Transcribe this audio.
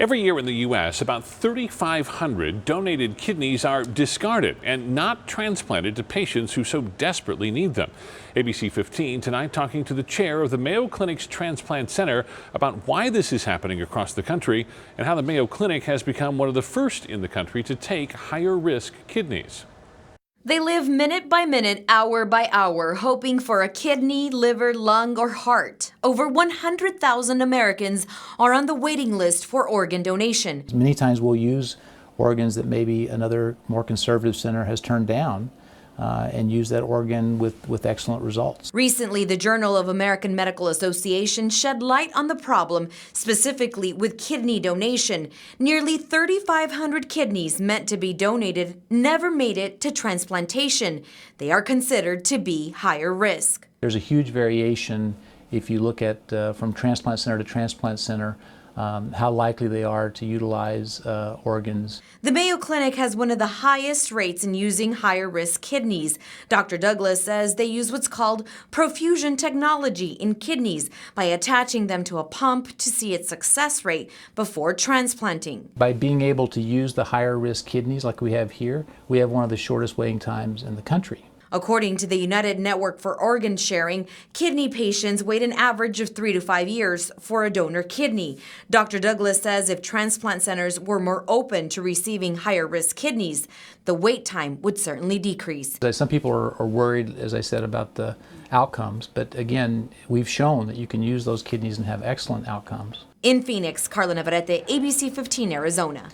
Every year in the U.S., about 3,500 donated kidneys are discarded and not transplanted to patients who so desperately need them. ABC 15 tonight talking to the chair of the Mayo Clinic's Transplant Center about why this is happening across the country and how the Mayo Clinic has become one of the first in the country to take higher risk kidneys. They live minute by minute, hour by hour, hoping for a kidney, liver, lung, or heart. Over 100,000 Americans are on the waiting list for organ donation. Many times we'll use organs that maybe another more conservative center has turned down and use that organ with excellent results. Recently, the Journal of American Medical Association shed light on the problem, specifically with kidney donation. Nearly 3,500 kidneys meant to be donated never made it to transplantation. They are considered to be higher risk. There's a huge variation if you look at from transplant center to transplant center, how likely they are to utilize organs. The Mayo Clinic has one of the highest rates in using higher risk kidneys. Dr. Douglas says they use what's called profusion technology in kidneys by attaching them to a pump to see its success rate before transplanting. By being able to use the higher risk kidneys like we have here, we have one of the shortest waiting times in the country. According to the United Network for Organ Sharing, kidney patients wait an average of 3 to 5 years for a donor kidney. Dr. Douglas says if transplant centers were more open to receiving higher risk kidneys, the wait time would certainly decrease. Some people are worried, as I said, about the outcomes, but again, we've shown that you can use those kidneys and have excellent outcomes. In Phoenix, Carla Navarrete, ABC 15, Arizona.